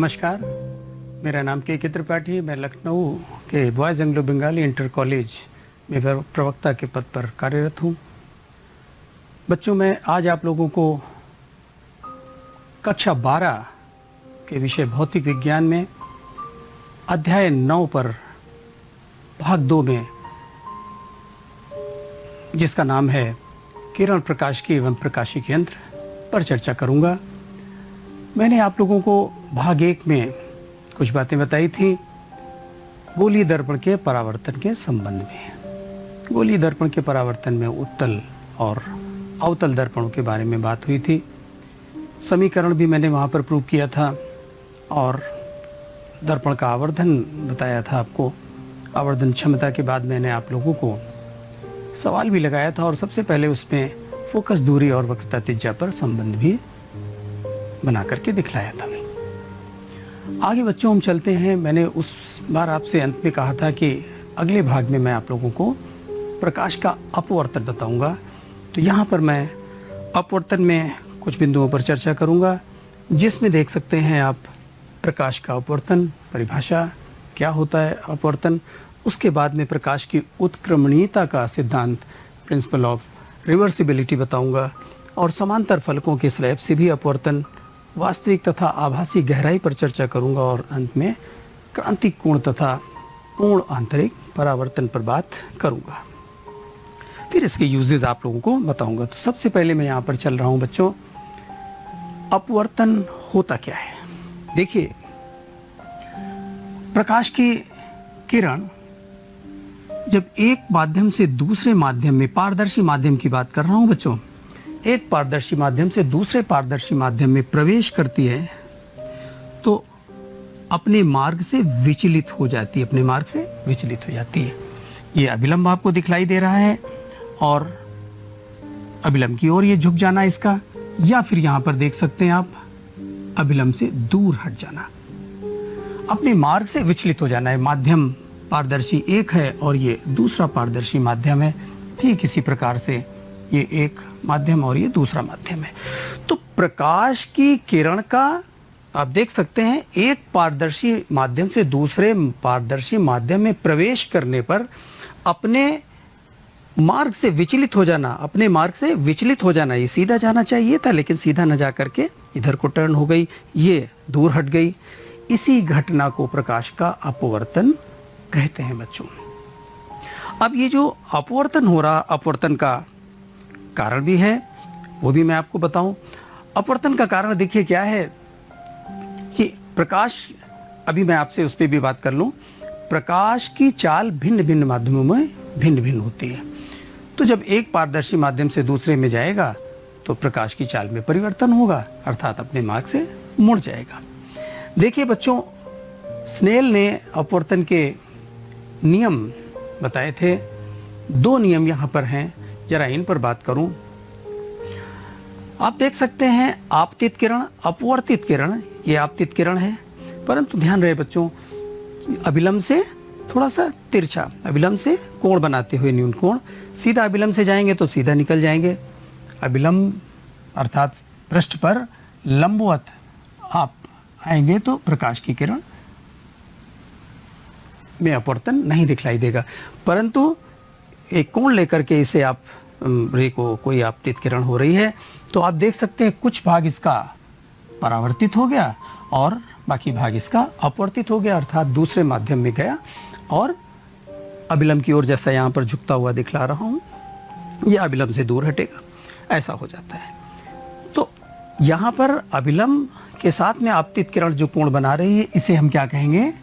नमस्कार, मेरा नाम के त्रिपाठी। मैं लखनऊ के boys Anglo Bengali inter college में प्रवक्ता के पद पर कार्यरत हूँ। बच्चों, मैं आज आप लोगों को कक्षा 12 के विषय भौतिक विज्ञान में अध्याय 9 पर भाग 2 में, जिसका नाम है किरण प्रकाशिकी एवं प्रकाशिकी यंत्र, पर चर्चा करूँगा। मैंने आप लोगों को भाग 1 में कुछ बातें बताई थी गोलीय दर्पण के परावर्तन के संबंध में। गोलीय दर्पण के परावर्तन में उत्तल और अवतल दर्पणों के बारे में बात हुई थी। समीकरण भी मैंने वहाँ पर प्रूव किया था और दर्पण का आवर्धन बताया था आपको। आवर्धन क्षमता के बाद मैंने आप लोगों को सवाल भी लगाया था और सबसे पहले उसमें फोकस दूरी और वक्रता त्रिज्या पर संबंध भी बना करके दिखलाया था। आगे बच्चों हम चलते हैं। मैंने उस बार आपसे अंत में कहा था कि अगले भाग में मैं आप लोगों को प्रकाश का अपवर्तन बताऊंगा। तो यहाँ पर मैं अपवर्तन में कुछ बिंदुओं पर चर्चा करूंगा, जिसमें देख सकते हैं आप प्रकाश का अपवर्तन, परिभाषा क्या होता है अपवर्तन। उसके बाद में प्रकाश की उत्क्रमणीयता का सिद्धांत, प्रिंसिपल ऑफ रिवर्सिबिलिटी बताऊंगा, और समांतर फलकों के स्लैब से भी अपवर्तन, वास्तविक तथा आभासी गहराई पर चर्चा करूंगा, और अंत में क्रांतिक कोण तथा पूर्ण आंतरिक परावर्तन पर बात करूंगा। फिर इसके यूजेस आप लोगों को बताऊंगा। तो सबसे पहले मैं यहाँ पर चल रहा हूँ बच्चों, अपवर्तन होता क्या है। देखिए, प्रकाश की किरण जब एक माध्यम से दूसरे माध्यम में, पारदर्शी माध्यम की बात कर रहा हूँ बच्चों, एक पारदर्शी माध्यम से दूसरे पारदर्शी माध्यम में प्रवेश करती है तो अपने मार्ग से विचलित हो जाती है, अपने मार्ग से विचलित हो जाती है। ये अभिलंब आपको दिखलाई दे रहा है और अभिलंब की ओर ये झुक जाना इसका, या फिर यहां पर देख सकते हैं आप अभिलंब से दूर हट जाना, अपने मार्ग से विचलित हो जाना है। माध्यम पारदर्शी एक है और ये दूसरा पारदर्शी माध्यम है। ठीक इसी प्रकार से ये एक माध्यम और ये दूसरा माध्यम है। तो प्रकाश की किरण का आप देख सकते हैं एक पारदर्शी माध्यम से दूसरे पारदर्शी माध्यम में प्रवेश करने पर अपने मार्ग से विचलित हो जाना, अपने मार्ग से विचलित हो जाना। ये सीधा जाना चाहिए था लेकिन सीधा न जा करके इधर को टर्न हो गई, ये दूर हट गई। इसी घटना को प्रकाश का अपवर्तन कहते हैं बच्चों। अब ये जो अपवर्तन हो रहा, अपवर्तन का कारण भी है, वो भी मैं आपको बताऊं। अपवर्तन का कारण देखिए क्या है कि प्रकाश, अभी मैं आपसे उस पर भी बात कर लूं, प्रकाश की चाल भिन्न भिन्न माध्यमों में भिन्न भिन्न होती है। तो जब एक पारदर्शी माध्यम से दूसरे में जाएगा तो प्रकाश की चाल में परिवर्तन होगा, अर्थात अपने मार्ग से मुड़ जाएगा। देखिए बच्चों, स्नेल ने अपवर्तन के नियम बताए थे। 2 नियम यहाँ पर हैं, जरा इन पर बात करूं। आप देख सकते हैं आपतित किरण, अपवर्तित किरण। ये आपतित किरण है, परंतु ध्यान रहे बच्चों, अभिलंब से थोड़ा सा तिरछा, अभिलंब से कोण बनाते हुए न्यून कोण। सीधा अभिलंब से जाएंगे तो सीधा निकल जाएंगे। अभिलंब अर्थात पृष्ठ पर लंबवत आप आएंगे तो प्रकाश की किरण में अपवर्तन नहीं दिखलाई देगा, परंतु एक कोण लेकर के इसे आप रे को कोई आपतित किरण हो रही है तो आप देख सकते हैं कुछ भाग इसका परावर्तित हो गया और बाकी भाग इसका अपवर्तित हो गया, अर्थात दूसरे माध्यम में गया और अभिलंब की ओर, जैसा यहाँ पर झुकता हुआ दिखला रहा हूँ, ये अभिलंब से दूर हटेगा, ऐसा हो जाता है। तो यहाँ पर अभिलंब के साथ में आपतित किरण जो कोण बना रही है, इसे हम क्या कहेंगे?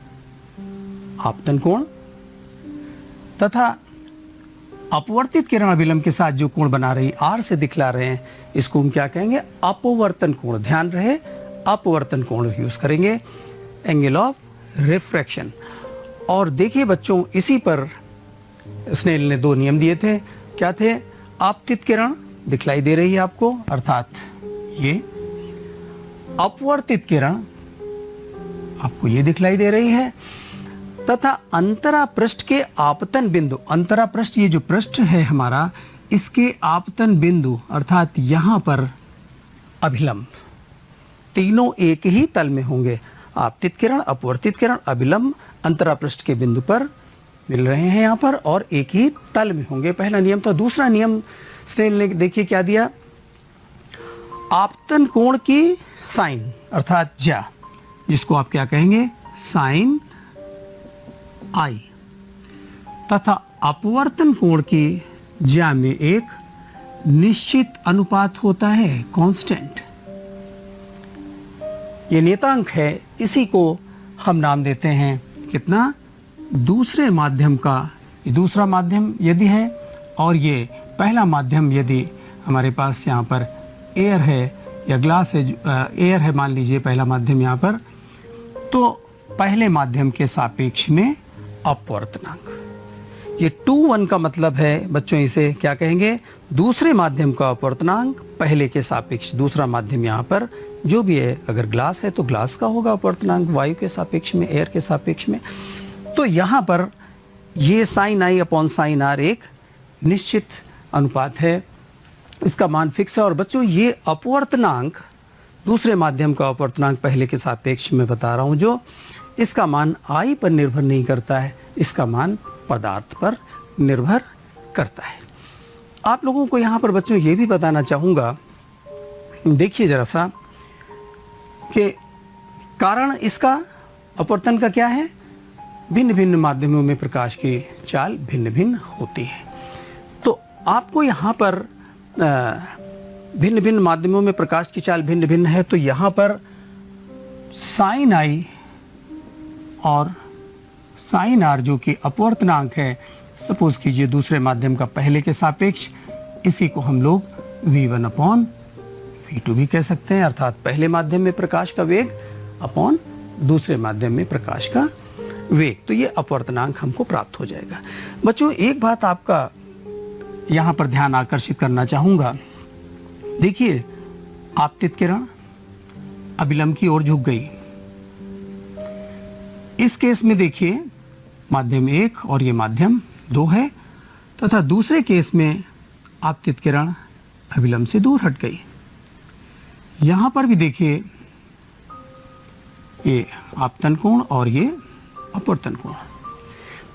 आपतन कोण। तथा अपवर्तित किरण अभिलंब के साथ जो कोण बना रही, आर से दिखला रहे हैं, इसको हम क्या कहेंगे? अपवर्तन कोण। ध्यान रहे, अपवर्तन कोण यूज करेंगे, एंगल ऑफ रिफ्रैक्शन। और देखिए बच्चों, इसी पर स्नेल ने 2 नियम दिए थे। क्या थे? आपतित किरण दिखलाई दे रही है आपको, अर्थात ये अपवर्तित किरण आपको ये दिखलाई दे रही है, तथा अंतरा पृष्ठ के आपतन बिंदु, अंतरा पृष्ठ, ये जो पृष्ठ है हमारा, इसके आपतन बिंदु अर्थात यहां पर अभिलंब, तीनों एक ही तल में होंगे, आपतित किरण, अपवर्तित किरण अभिलंब अंतरापृष्ठ के बिंदु पर मिल रहे हैं यहाँ पर और एक ही तल में होंगे। पहला नियम था। दूसरा नियम स्नेल ने देखिए क्या दिया, आपतन कोण की साइन अर्थात ज्या, जिसको आप क्या कहेंगे साइन आई, तथा अपवर्तन कोण की ज्या में एक निश्चित अनुपात होता है, कांस्टेंट। ये नियतांक है, इसी को हम नाम देते हैं कितना, दूसरे माध्यम का। दूसरा माध्यम यदि है और ये पहला माध्यम यदि हमारे पास यहाँ पर एयर है या ग्लास है, एयर है मान लीजिए पहला माध्यम यहाँ पर, तो पहले माध्यम के सापेक्ष में अपवर्तनांक। ये 2-1 का मतलब है बच्चों, इसे क्या कहेंगे, दूसरे माध्यम का अपवर्तनांक पहले के सापेक्ष। दूसरा माध्यम यहाँ पर जो भी है, अगर ग्लास है तो ग्लास का होगा अपवर्तनांक वायु के सापेक्ष में, एयर के सापेक्ष में। तो यहाँ पर ये sine I upon sine R एक निश्चित अनुपात है, इसका मान फिक्स है। और बच्चों ये अपवर्तनांक, दूसरे माध्यम का अपवर्तनांक पहले के सापेक्ष में बता रहा हूँ, जो इसका मान आई पर निर्भर नहीं करता है, इसका मान पदार्थ पर निर्भर करता है। आप लोगों को यहाँ पर बच्चों ये भी बताना चाहूँगा, देखिए जरा सा कि कारण इसका अपवर्तन का क्या है, भिन्न भिन्न माध्यमों में प्रकाश की चाल भिन्न भिन्न होती है। तो आपको यहाँ पर भिन्न भिन्न माध्यमों में प्रकाश की चाल भिन्न भिन्न है, तो यहाँ पर साइन आई और साइन आर जो कि अपवर्तनांक है, सपोज कीजिए दूसरे माध्यम का पहले के सापेक्ष, इसी को हम लोग v1 अपॉन v2 भी कह सकते हैं, अर्थात पहले माध्यम में प्रकाश का वेग अपॉन दूसरे माध्यम में प्रकाश का वेग। तो ये अपवर्तनांक हमको प्राप्त हो जाएगा। बच्चों एक बात आपका यहाँ पर ध्यान आकर्षित करना चाहूँगा, देखिए आपतित किरण अभिलंब की ओर झुक गई। इस केस में देखिए माध्यम 1 और ये माध्यम 2 है, तथा दूसरे केस में आपतित किरण अभिलंब से दूर हट गई। यहाँ पर भी देखिए ये आपतन कोण और ये अपवर्तन कोण।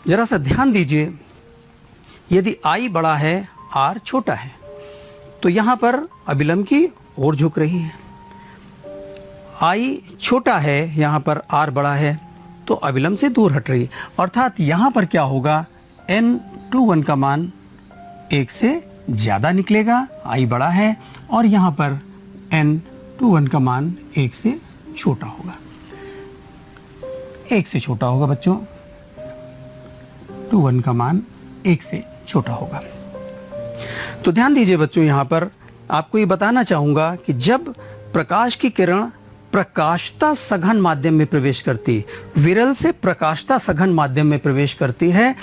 जरा सा ध्यान दीजिए, यदि I बड़ा है R छोटा है, तो यहाँ पर अभिलंब की ओर झुक रही है। I छोटा है, यहाँ पर R बड़ा है, तो अभिलंब से दूर हट रही है। अर्थात यहाँ पर क्या होगा, N21 का मान 1 से ज़्यादा निकलेगा, I बड़ा है, और यहाँ पर N21 का मान 1 से छोटा होगा, 1 से छोटा होगा बच्चों, 21 का मान 1 से छोटा होगा। तो ध्यान दीजिए बच्चों, यहाँ पर आपको ये बताना चाहूँगा कि जब प्रकाश की किरण प्रकाशता सघन माध्यम में प्रवेश करती, विरल से प्रकाशता सघन माध्यम में प्रवेश करती है,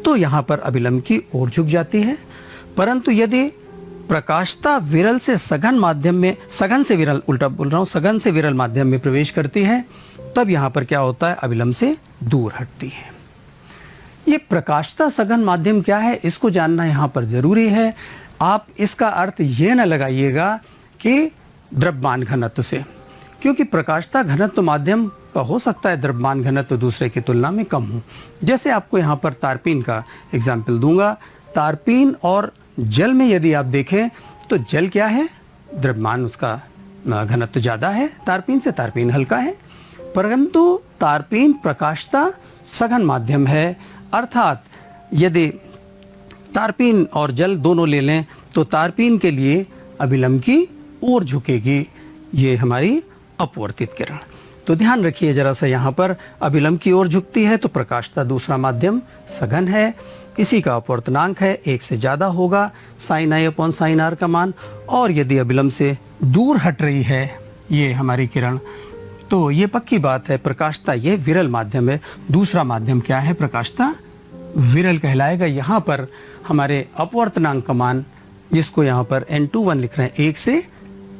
तो यहाँ पर अभिलंब की ओर झुक जाती है। परंतु यदि प्रकाशता विरल से सघन माध्यम में, सघन से विरल, उल्टा बोल रहा हूँ, सघन से विरल माध्यम में प्रवेश करती है, तब यहाँ पर क्या होता है, अभिलंब से दूर हटती है। ये प्रकाशता सघन माध्यम क्या है, इसको जानना यहाँ पर जरूरी है। आप इसका अर्थ ये न लगाइएगा कि द्रव्यमान घनत्व से, क्योंकि प्रकाशता घनत्व माध्यम का हो सकता है द्रव्यमान घनत्व दूसरे की तुलना में कम हो। जैसे आपको यहाँ पर तारपीन का एग्जाम्पल दूंगा। तारपीन और जल में यदि आप देखें तो जल क्या है, द्रव्यमान उसका घनत्व ज़्यादा है तारपीन से, तारपीन हल्का है। परंतु तारपीन प्रकाशता सघन माध्यम है, अर्थात यदि तारपीन और जल दोनों ले लें तो तारपीन के लिए अभिलंब की ओर झुकेगी ये हमारी अपवर्तित किरण। तो ध्यान रखिए जरा सा, यहाँ पर अभिलंब की ओर झुकती है तो प्रकाशता दूसरा माध्यम सघन है, इसी का अपवर्तनांक है 1 से ज़्यादा होगा sine I upon sine R का मान। और यदि अभिलंब से दूर हट रही है ये हमारी किरण, तो ये पक्की बात है प्रकाशता ये विरल माध्यम है। दूसरा माध्यम क्या है, प्रकाशता विरल कहलाएगा। यहाँ पर हमारे अपवर्तनांक का मान, जिसको यहाँ पर N21 लिख रहे हैं, 1 से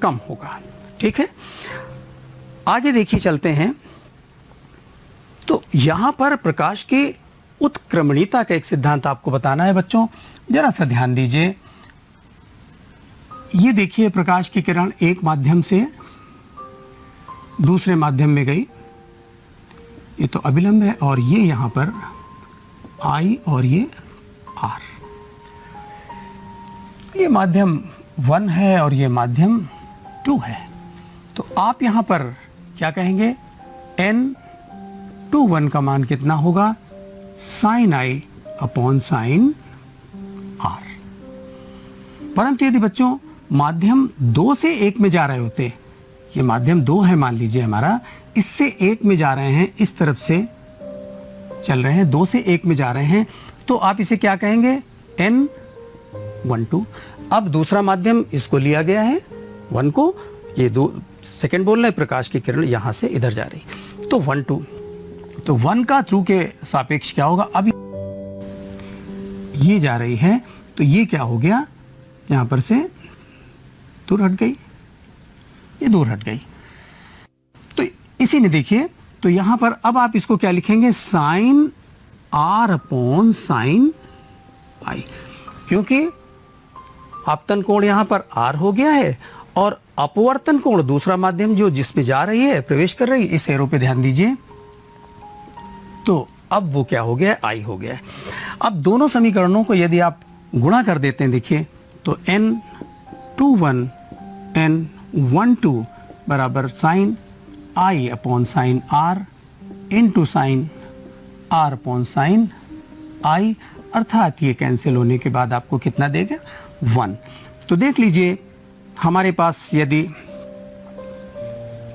कम होगा। ठीक है, आगे देखिए चलते हैं। तो यहाँ पर प्रकाश की उत्क्रमणीयता का एक सिद्धांत आपको बताना है बच्चों, जरा सा ध्यान दीजिए। ये देखिए प्रकाश की किरण एक माध्यम से दूसरे माध्यम में गई, ये तो अभिलंब है और ये यहाँ पर I और ये R। ये माध्यम 1 है और ये माध्यम 2 है। तो आप यहाँ पर क्या कहेंगे, n/1 का मान कितना होगा, sin I upon sin R। परंतु यदि बच्चों माध्यम 2 से 1 में जा रहे होते, ये माध्यम 2 है मान लीजिए हमारा, इससे 1 में जा रहे हैं, इस तरफ से चल रहे हैं, 2 से 1 में जा रहे हैं, तो आप इसे क्या कहेंगे, n/2। अब दूसरा माध्यम इसको लिया गया है 1 को, ये 2 सेकेंड बोल रहे हैं, प्रकाश की किरण यहां से इधर जा रही, तो 1/2। तो 1 का थ्रू के सापेक्ष क्या होगा, अब ये जा रही है तो ये क्या हो गया, यहां पर से दूर हट गई, ये दूर हट गई। तो इसी में देखिए, तो यहां पर अब आप इसको क्या लिखेंगे, sine R upon sine I, क्योंकि आपतन कोण यहां पर R हो गया है और अपवर्तन कोण दूसरा माध्यम जो जिसमें जा रही है, प्रवेश कर रही है, इस एरो पे ध्यान दीजिए, तो अब वो क्या हो गया, I हो गया है। अब दोनों समीकरणों को यदि आप गुणा कर देते हैं, देखिए, तो n/1 n/1 बराबर sine I upon sine R into sine R upon sine I, अर्थात ये कैंसिल होने के बाद आपको कितना देगा, 1। तो देख लीजिए, हमारे पास यदि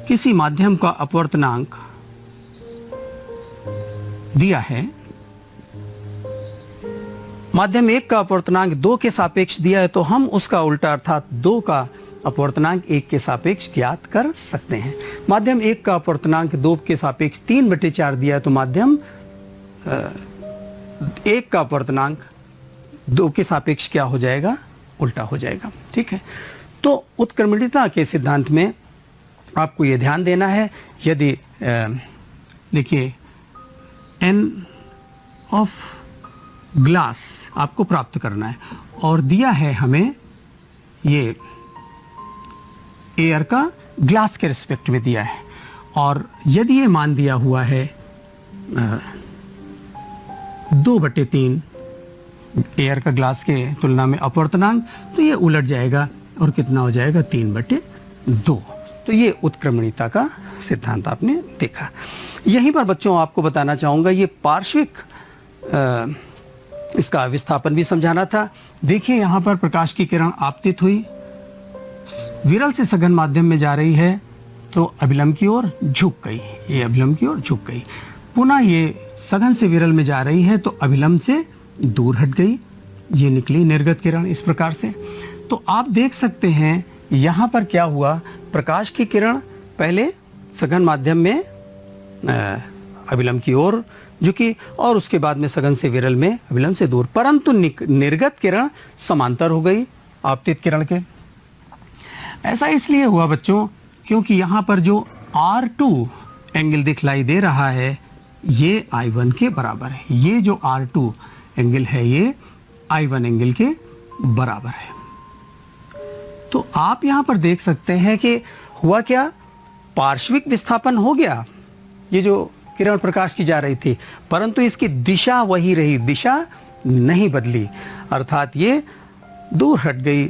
किसी माध्यम का अपवर्तनांक दिया है, माध्यम 1 का अपवर्तनांक 2 के सापेक्ष दिया है, तो हम उसका उल्टा अर्थात 2 का अपवर्तनांक 1 के सापेक्ष ज्ञात कर सकते हैं। माध्यम 1 का अपवर्तनांक 2 के सापेक्ष 3/4 दिया है, तो माध्यम 1 का अपवर्तनांक 2 के सापेक्ष क्या हो जाएगा, उल्टा हो जाएगा। ठीक है, तो उत्क्रमणिता के सिद्धांत में आपको यह ध्यान देना है, यदि देखिए n ऑफ ग्लास आपको प्राप्त करना है और दिया है हमें ये एयर का ग्लास के रिस्पेक्ट में दिया है, और यदि ये मान दिया हुआ है 2/3 एयर का ग्लास के तुलना में अपवर्तनांक, तो ये उलट जाएगा और कितना हो जाएगा, 3/2। तो ये उत्क्रमणिता का सिद्धांत आपने देखा। यहीं पर बच्चों आपको बताना चाहूँगा, ये पार्श्विक इसका विस्थापन भी समझाना था। देखिए यहाँ पर प्रकाश की किरण आपतित हुई, विरल से सघन माध्यम में जा रही है, तो अभिलंब की ओर झुक गई, ये अभिलंब की ओर झुक गई। पुनः ये सघन से विरल में जा रही है, तो अभिलंब से दूर हट गई, ये निकली निर्गत किरण इस प्रकार से। तो आप देख सकते हैं यहाँ पर क्या हुआ, प्रकाश की किरण पहले सघन माध्यम में अभिलंब की ओर झुकी और उसके बाद में सघन से विरल में अभिलंब से दूर, परंतु निर्गत किरण समांतर हो गई आपतित किरण के। ऐसा इसलिए हुआ बच्चों, क्योंकि यहाँ पर जो R2 एंगल दिखलाई दे रहा है, ये I1 के बराबर है। ये जो R2 एंगल है, ये I1 एंगल के बराबर है। तो आप यहाँ पर देख सकते हैं कि हुआ क्या, पार्श्विक विस्थापन हो गया, ये जो किरण प्रकाश की जा रही थी, परंतु इसकी दिशा वही रही, दिशा नहीं बदली, अर्थात ये दूर हट गई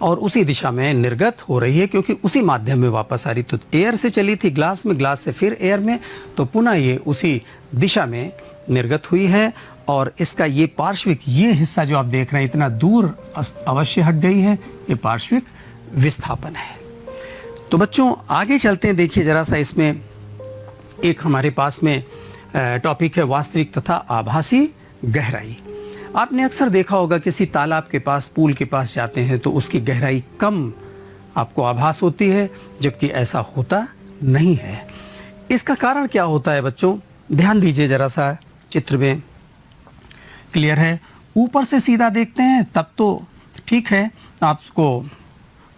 और उसी दिशा में निर्गत हो रही है, क्योंकि उसी माध्यम में वापस आ रही। तो एयर से चली थी ग्लास में, ग्लास से फिर एयर में, तो पुनः ये उसी दिशा में निर्गत हुई है। और इसका ये पार्श्विक, ये हिस्सा जो आप देख रहे हैं इतना दूर अवश्य हट गई है, ये पार्श्विक विस्थापन है। तो बच्चों आगे चलते हैं, देखिए जरा सा, इसमें एक हमारे पास में टॉपिक है वास्तविक तथा आभासी गहराई। आपने अक्सर देखा होगा, किसी तालाब के पास, पूल के पास जाते हैं तो उसकी गहराई कम आपको आभास होती है, जबकि ऐसा होता नहीं है। इसका कारण क्या होता है बच्चों, ध्यान दीजिए जरा सा, चित्र में क्लियर है। ऊपर से सीधा देखते हैं तब तो ठीक है, आपको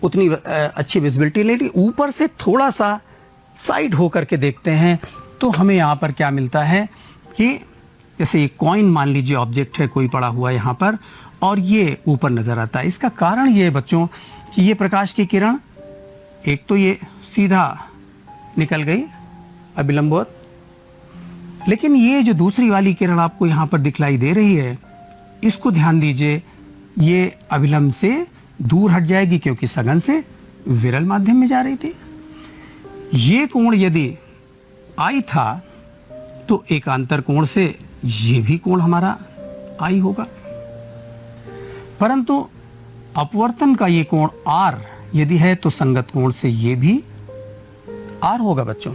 उतनी अच्छी विजिबिलिटी ले ली, ऊपर से थोड़ा सा साइड हो करके देखते हैं तो हमें यहाँ पर क्या मिलता है कि जैसे ये कॉइन मान लीजिए ऑब्जेक्ट है कोई पड़ा हुआ यहाँ पर, और ये ऊपर नजर आता है। इसका कारण ये है बच्चों कि ये प्रकाश की किरण, एक तो ये सीधा निकल गई अभिलंबवत, लेकिन ये जो दूसरी वाली किरण आपको यहाँ पर दिखलाई दे रही है, इसको ध्यान दीजिए, ये अभिलंब से दूर हट जाएगी क्योंकि सघन से विरल माध्यम में जा रही थी। ये कोण यदि आई था तो एकांतर कोण से ये भी कोण हमारा आई होगा, परंतु अपवर्तन का ये कोण आर यदि है तो संगत कोण से ये भी आर होगा बच्चों।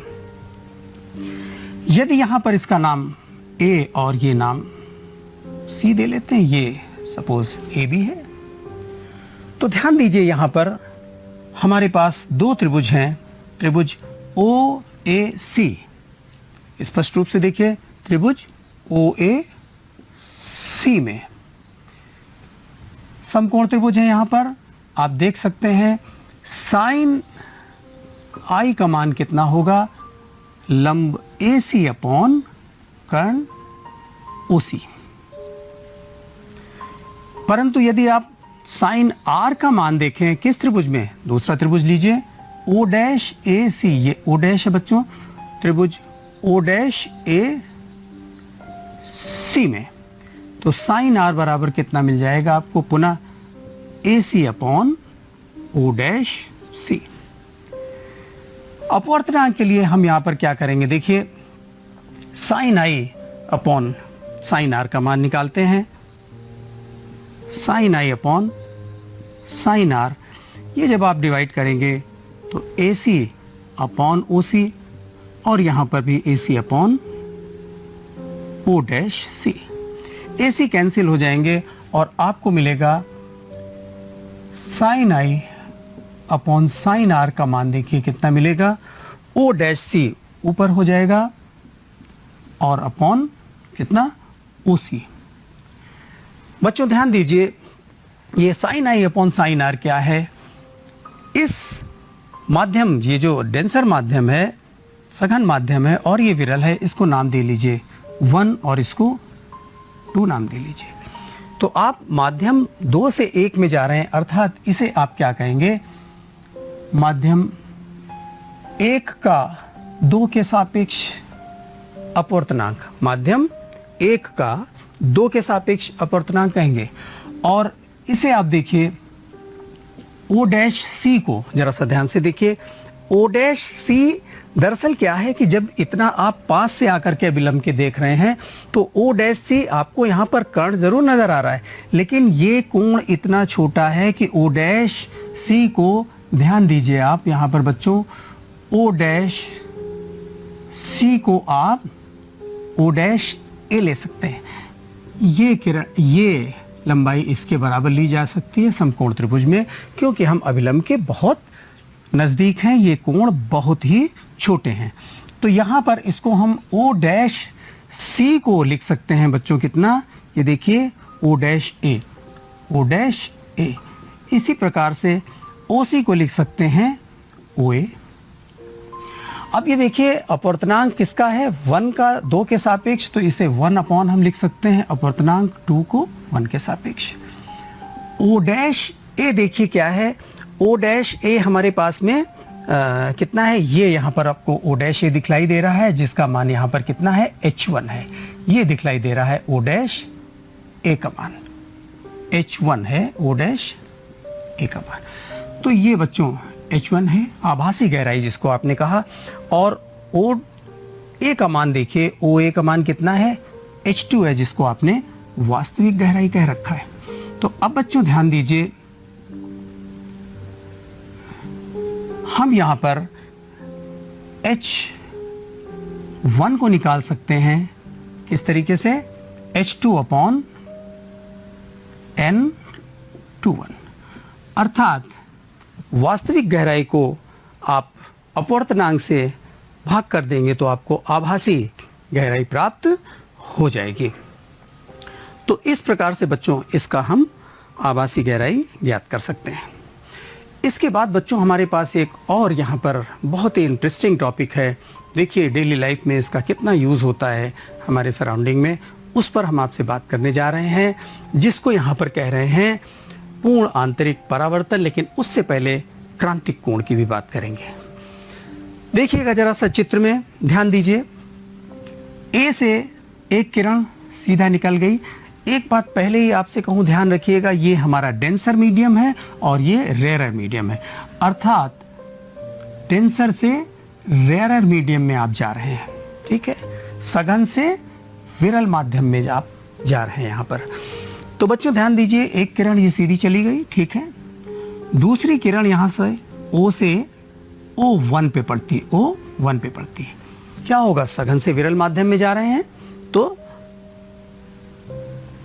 यदि यहां पर इसका नाम ए और ये नाम सी दे लेते हैं, ये सपोज ए बी है, तो ध्यान दीजिए यहां पर हमारे पास दो त्रिभुज हैं, त्रिभुज ओ ए सी। स्पष्ट रूप से देखिए, त्रिभुज ओ ए सी में समकोण त्रिभुज है। यहां पर आप देख सकते हैं साइन आई का मान कितना होगा, लंब ए सी अपॉन कर्ण ओ सी। परंतु यदि आप साइन आर का मान देखें किस त्रिभुज में, दूसरा त्रिभुज लीजिए ओ डैश ए सी, ये ओ डैश है बच्चों, त्रिभुज ओ डैश ए सी में, तो साइन आर बराबर कितना मिल जाएगा आपको, पुनः ए सी अपॉन ओ डैश सी। अपवर्तनांक के लिए हम यहां पर क्या करेंगे, देखिए sine I upon sine R का मान निकालते हैं, sine I upon sine R, ये जब आप डिवाइड करेंगे तो ए सी अपॉन ओ सी, और यहां पर भी A C upon O dash C, A C cancel हो जाएंगे और आपको मिलेगा sine I upon sine R का मान देखिए कितना मिलेगा, ओ डैश सी ऊपर हो जाएगा और अपॉन कितना ओ सी। बच्चों ध्यान दीजिए, ये sine I upon sine R क्या है, इस माध्यम, ये जो डेंसर माध्यम है, सघन माध्यम है और ये विरल है, इसको नाम दे लीजिए 1 और इसको 2 नाम दे लीजिए। तो आप माध्यम 2 से 1 में जा रहे हैं, अर्थात इसे आप क्या कहेंगे, माध्यम 1 का 2 के सापेक्ष अपवर्तनांक, माध्यम 1 का 2 के सापेक्ष अपवर्तनांक कहेंगे। और इसे आप देखिए ओ डैश सी को जरा सा ध्यान से देखिए, ओ डैश सी दरअसल क्या है कि जब इतना आप पास से आकर के अभिलंब के देख रहे हैं तो ओ डैश सी आपको यहाँ पर कर्ण जरूर नजर आ रहा है, लेकिन ये कोण इतना छोटा है कि ओ डैश सी को, ध्यान दीजिए आप यहाँ पर बच्चों, ओ डैश सी को आप ओ डैश ए ले सकते हैं। ये किरण, ये लंबाई इसके बराबर ली जा सकती है समकोण त्रिभुज में, क्योंकि हम अभिलंब के बहुत नज़दीक हैं, ये कोण बहुत ही छोटे हैं। तो यहाँ पर इसको हम ओ डैश सी को लिख सकते हैं बच्चों कितना, ये देखिए ओ डैश ए, ओ डैश ए। इसी प्रकार से ओ सी को लिख सकते हैं ओ ए। अब ये देखिए अपवर्तनांक किसका है, 1 का 2 के सापेक्ष, तो इसे 1 अपॉन हम लिख सकते हैं अपवर्तनांक 2 को 1 के सापेक्ष। ओ डैश ए देखिए क्या है, ओ डैश ए हमारे पास में कितना है, ये यहाँ पर आपको ओ डैश ए दिखलाई दे रहा है, जिसका मान यहाँ पर कितना है, H1 है। ये दिखलाई दे रहा है ओ डैश ए का मान, H1 है ओ डैश ए का मान। तो ये बच्चों H1 है, आभासी गहराई जिसको आपने कहा, और ओ ए का मान देखिए, ओ ए का मान कितना है, H2 है, जिसको आपने वास्तविक गहराई कह रखा है। तो अब बच्चों ध्यान दीजिए, हम यहां पर H1 को निकाल सकते हैं किस तरीके से, H2 अपॉन N21, अर्थात वास्तविक गहराई को आप अपवर्तनांक से भाग कर देंगे तो आपको आभासी गहराई प्राप्त हो जाएगी। तो इस प्रकार से बच्चों इसका हम आभासी गहराई ज्ञात कर सकते हैं। इसके बाद बच्चों हमारे पास एक और यहाँ पर बहुत ही इंटरेस्टिंग टॉपिक है। देखिए डेली लाइफ में इसका कितना यूज़ होता है हमारे सराउंडिंग में, उस पर हम आपसे बात करने जा रहे हैं, जिसको यहाँ पर कह रहे हैं पूर्ण आंतरिक परावर्तन। लेकिन उससे पहले क्रांतिक कोण की भी बात करेंगे। देखिएगा जरा सा चित्र में ध्यान दीजिए, ए से एक किरण सीधा निकल गई। एक बात पहले ही आपसे कहूं, ध्यान रखिएगा, ये हमारा डेंसर मीडियम है और ये रेयरर मीडियम है, अर्थात डेंसर से रेयरर मीडियम में आप जा रहे हैं, ठीक है, सघन से विरल माध्यम में आप जा रहे हैं यहाँ पर। तो बच्चों ध्यान दीजिए, एक किरण ये सीधी चली गई, ठीक है, दूसरी किरण यहाँ से O से O1 पे पड़ती है, O1 पे पड़ती है। क्या होगा, सघन से विरल माध्यम में जा रहे हैं तो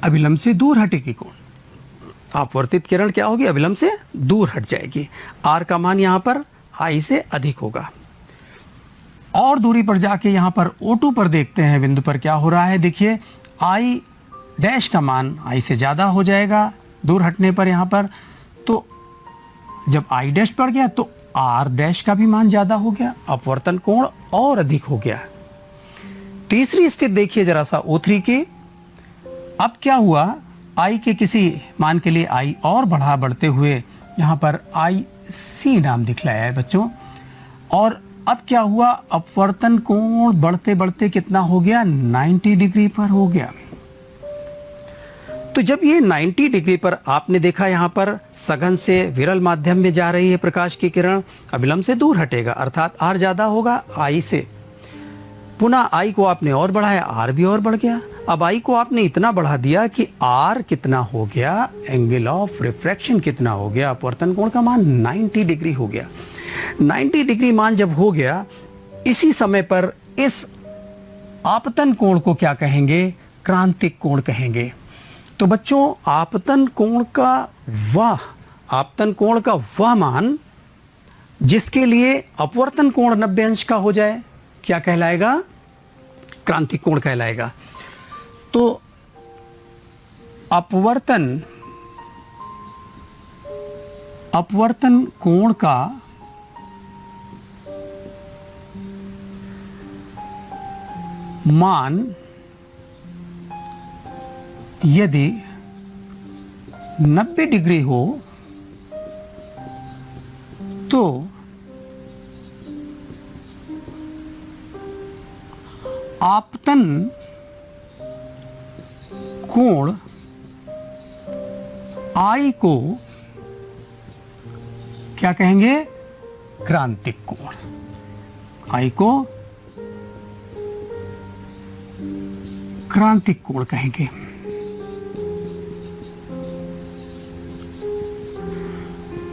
अभिलंब से दूर हटेगी कोण, अपवर्तित किरण क्या होगी, अभिलंब से दूर हट जाएगी। R का मान यहाँ पर I से अधिक होगा। और दूरी पर जाके यहाँ पर O2 पर देखते हैं बिंदु पर क्या हो रहा है। देखिए I डैश का मान I से ज़्यादा हो जाएगा दूर हटने पर यहाँ पर, तो जब I डैश बढ़ गया तो R डैश का भी मान ज़्यादा हो गया, अपवर्तन कोण और अधिक हो गया। तीसरी स्थिति देखिए जरा सा O3 की। अब क्या हुआ, I के किसी मान के लिए I और बढ़ते हुए यहाँ पर IC नाम दिखलाया है बच्चों। और अब क्या हुआ, अपवर्तन कोण बढ़ते बढ़ते कितना हो गया, 90 डिग्री पर हो गया। तो जब ये 90 डिग्री पर आपने देखा, यहाँ पर सघन से विरल माध्यम में जा रही है प्रकाश की किरण, अभिलंब से दूर हटेगा, अर्थात R ज्यादा होगा I से। पुनः I को आपने और बढ़ाया, R भी और बढ़ गया। अब I को आपने इतना बढ़ा दिया कि R कितना हो गया, एंगल ऑफ रिफ्रैक्शन कितना हो गया, अपवर्तन कोण का मान 90 डिग्री हो गया। 90 डिग्री मान जब हो गया, इसी समय पर इस आपतन कोण को क्या कहेंगे, क्रांतिक कोण कहेंगे। तो बच्चों आपतन कोण का वह मान जिसके लिए अपवर्तन कोण 90 अंश का हो जाए क्या कहलाएगा, क्रांतिक कोण कहलाएगा। तो अपवर्तन कोण का मान यदि 90 डिग्री हो तो आपतन कोण I को क्या कहेंगे, क्रांतिक कोण। I को क्रांतिक कोण कहेंगे।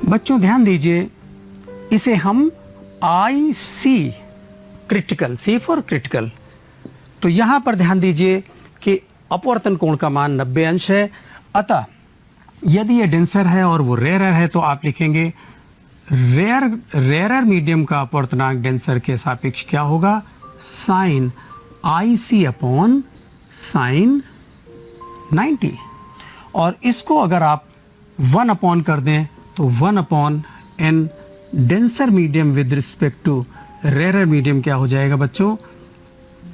बच्चों ध्यान दीजिए, इसे हम IC critical, C for critical. तो यहां पर ध्यान दीजिए कि अपवर्तन कोण का मान 90 अंश है, अतः यदि ये डेंसर है और वो रेयरर है तो आप लिखेंगे रेयरर मीडियम का अपवर्तनांक डेंसर के सापेक्ष क्या होगा, साइन IC अपॉन साइन 90। और इसको अगर आप 1 अपॉन कर दें तो 1 upon n denser medium with respect to rarer medium क्या हो जाएगा बच्चों,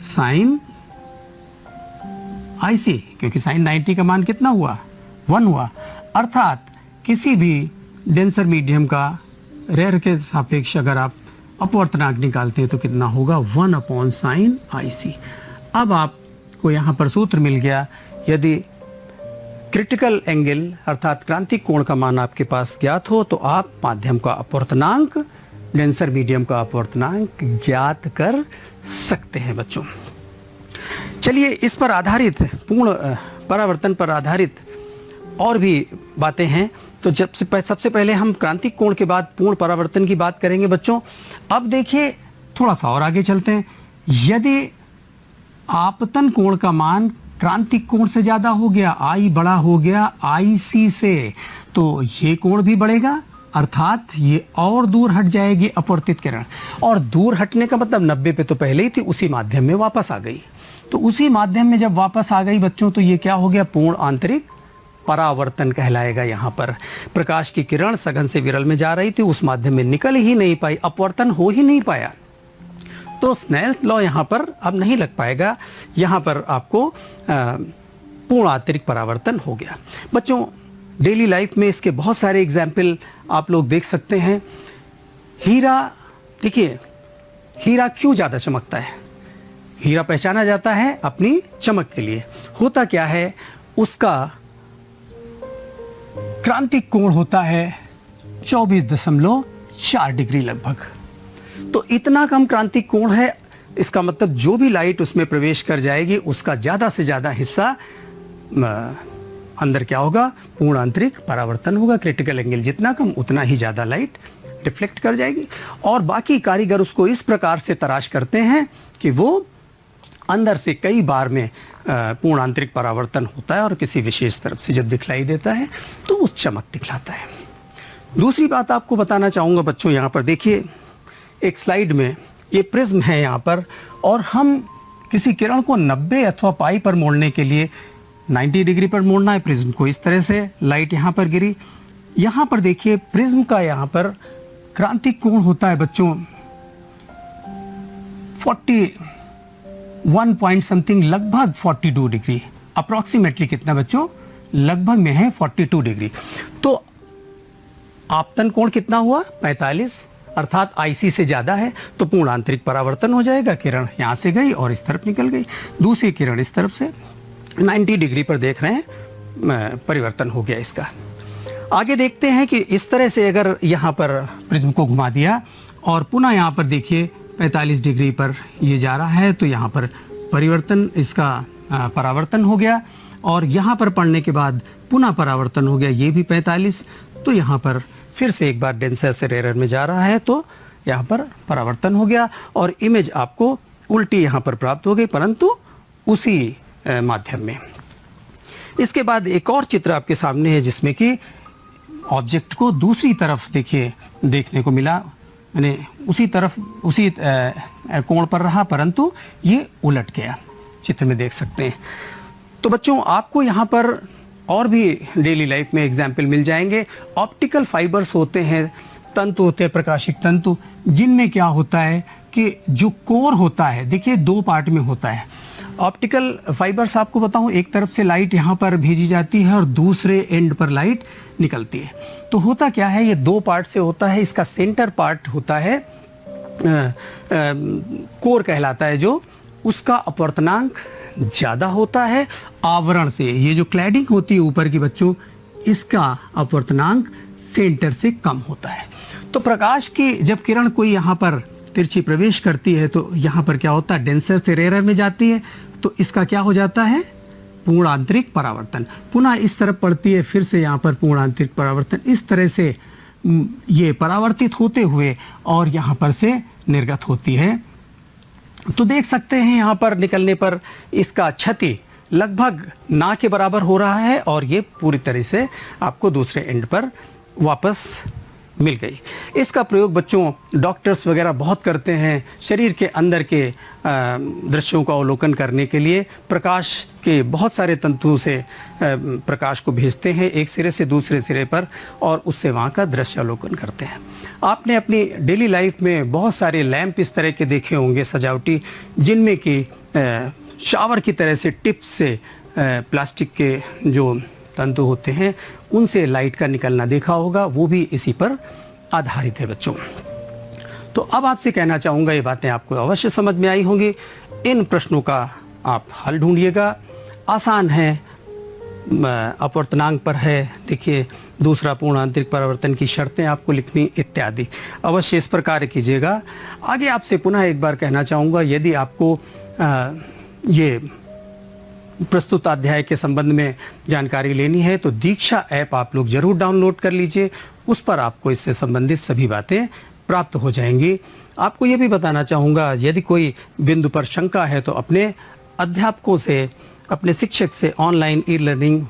साइन IC, क्योंकि साइन 90 का मान कितना हुआ, 1 हुआ। अर्थात किसी भी डेंसर मीडियम का रेयर के सापेक्ष अगर आप अपवर्तनांक निकालते हैं तो कितना होगा, 1 अपॉन साइन IC। अब आपको यहाँ पर सूत्र मिल गया, यदि क्रिटिकल एंगल अर्थात क्रांतिक कोण का मान आपके पास ज्ञात हो तो आप माध्यम का अपवर्तनांक, डेंसर मीडियम का अपवर्तनांक ज्ञात कर सकते हैं बच्चों। चलिए इस पर आधारित पूर्ण परावर्तन पर आधारित और भी बातें हैं। तो सबसे पहले हम क्रांतिक कोण के बाद पूर्ण परावर्तन की बात करेंगे बच्चों। अब देखिए थोड़ा सा और आगे चलते हैं। यदि आपतन कोण का मान क्रांतिक कोण से ज्यादा हो गया, I बड़ा हो गया IC से, तो ये कोण भी बढ़ेगा, अर्थात ये और दूर हट जाएगी अपवर्तित किरण। और दूर हटने का मतलब 90 पे तो पहले ही थी, उसी माध्यम में वापस आ गई। तो उसी माध्यम में जब वापस आ गई बच्चों तो ये क्या हो गया, पूर्ण आंतरिक परावर्तन कहलाएगा। यहाँ पर प्रकाश की किरण सघन से विरल में जा रही थी, उस माध्यम में निकल ही नहीं पाई, अपवर्तन हो ही नहीं पाया, तो स्नेल्स लॉ यहाँ पर अब नहीं लग पाएगा। यहाँ पर आपको पूर्ण आंतरिक परावर्तन हो गया। बच्चों डेली लाइफ में इसके बहुत सारे एग्जाम्पल आप लोग देख सकते हैं। हीरा, देखिए हीरा क्यों ज़्यादा चमकता है, हीरा पहचाना जाता है अपनी चमक के लिए। होता क्या है, उसका क्रांतिक कोण होता है 24.4 डिग्री लगभग। तो इतना कम क्रांतिक कोण है, इसका मतलब जो भी लाइट उसमें प्रवेश कर जाएगी उसका ज़्यादा से ज़्यादा हिस्सा अंदर क्या होगा, पूर्ण आंतरिक परावर्तन होगा। क्रिटिकल एंगल जितना कम उतना ही ज़्यादा लाइट रिफ्लेक्ट कर जाएगी। और बाकी कारीगर उसको इस प्रकार से तराश करते हैं कि वो अंदर से कई बार में पूर्ण आंतरिक परावर्तन होता है और किसी विशेष तरफ से जब दिखलाई देता है तो उस चमक दिखलाता है। दूसरी बात आपको बताना चाहूँगा बच्चों, यहाँ पर देखिए एक स्लाइड में ये प्रिज्म है यहाँ पर, और हम किसी किरण को 90 अथवा पाई पर मोड़ने के लिए 90 डिग्री पर मोड़ना है प्रिज्म को। इस तरह से लाइट यहाँ पर गिरी। यहाँ पर देखिए प्रिज्म का यहाँ पर क्रांतिक कोण होता है बच्चों 41 पॉइंट समथिंग, लगभग 42 डिग्री। अप्रोक्सीमेटली कितना बच्चों, लगभग में है 42 डिग्री। तो आपतन कोण कितना हुआ, 45, अर्थात IC से ज़्यादा है तो पूर्ण आंतरिक परावर्तन हो जाएगा। किरण यहाँ से गई और इस तरफ निकल गई, दूसरी किरण इस तरफ से 90 डिग्री पर देख रहे हैं, परिवर्तन हो गया इसका। आगे देखते हैं कि इस तरह से अगर यहाँ पर प्रिज्म को घुमा दिया और पुनः यहाँ पर देखिए 45 डिग्री पर ये जा रहा है तो यहाँ पर परिवर्तन, इसका परावर्तन हो गया। और यहाँ पर पढ़ने के बाद पुनः परावर्तन हो गया, ये भी 45। तो यहाँ पर फिर से एक बार डेंसर से रेयर में जा रहा है तो यहाँ पर परावर्तन हो गया और इमेज आपको उल्टी यहाँ पर प्राप्त हो गई, परंतु उसी माध्यम में। इसके बाद एक और चित्र आपके सामने है जिसमें कि ऑब्जेक्ट को दूसरी तरफ देखिए देखने को मिला, यानी उसी तरफ उसी कोण पर रहा परंतु ये उलट गया, चित्र में देख सकते हैं। तो बच्चों आपको यहाँ पर और भी डेली लाइफ में एग्जाम्पल मिल जाएंगे। ऑप्टिकल फाइबर्स होते हैं, तंतु होते हैं, प्रकाशिक तंतु, जिनमें क्या होता है कि जो कोर होता है, देखिए 2 पार्ट में होता है। ऑप्टिकल फाइबर्स आपको बताऊं, एक तरफ से लाइट यहाँ पर भेजी जाती है और दूसरे एंड पर लाइट निकलती है। तो होता क्या है, ये 2 पार्ट से होता है। इसका सेंटर पार्ट होता है कोर कहलाता है, जो उसका अपवर्तनांक ज़्यादा होता है आवरण से। ये जो क्लैडिंग होती है ऊपर की बच्चों, इसका अपवर्तनांक सेंटर से कम होता है। तो प्रकाश की जब किरण कोई यहाँ पर तिरछी प्रवेश करती है तो यहाँ पर क्या होता है, डेंसर से रेयर में जाती है तो इसका क्या हो जाता है, पूर्ण आंतरिक परावर्तन। पुनः इस तरफ पड़ती है, फिर से यहाँ पर पूर्ण आंतरिक परावर्तन। इस तरह से ये परावर्तित होते हुए और यहाँ पर से निर्गत होती है। तो देख सकते हैं यहाँ पर निकलने पर इसका क्षति लगभग ना के बराबर हो रहा है और ये पूरी तरह से आपको दूसरे एंड पर वापस मिल गई। इसका प्रयोग बच्चों डॉक्टर्स वगैरह बहुत करते हैं, शरीर के अंदर के दृश्यों का अवलोकन करने के लिए। प्रकाश के बहुत सारे तंतुओं से प्रकाश को भेजते हैं एक सिरे से दूसरे सिरे पर और उससे वहाँ का दृश्य अवलोकन करते हैं। आपने अपनी डेली लाइफ में बहुत सारे लैंप इस तरह के देखे होंगे सजावटी, जिनमें कि शावर की तरह से टिप से प्लास्टिक के जो तंतु होते हैं उनसे लाइट का निकलना देखा होगा, वो भी इसी पर आधारित है बच्चों। तो अब आपसे कहना चाहूँगा, ये बातें आपको अवश्य समझ में आई होंगी। इन प्रश्नों का आप हल ढूंढिएगा, आसान है, अपवर्तनांक पर है, देखिए दूसरा पूर्ण आंतरिक परावर्तन की शर्तें आपको लिखनी इत्यादि, अवश्य इस पर कार्य कीजिएगा। आगे आपसे पुनः एक बार कहना चाहूँगा, यदि आपको ये प्रस्तुत अध्याय के संबंध में जानकारी लेनी है तो दीक्षा ऐप आप लोग जरूर डाउनलोड कर लीजिए, उस पर आपको इससे संबंधित सभी बातें प्राप्त हो जाएंगी। आपको ये भी बताना चाहूँगा, यदि कोई बिंदु पर शंका है तो अपने अध्यापकों से, अपने शिक्षक से online e learning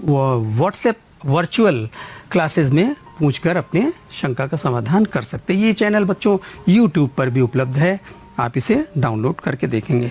WhatsApp virtual classes में पूछकर अपने शंका का समाधान कर सकते हैं। ये चैनल बच्चों यूट्यूब पर भी उपलब्ध है, आप इसे डाउनलोड करके देखेंगे।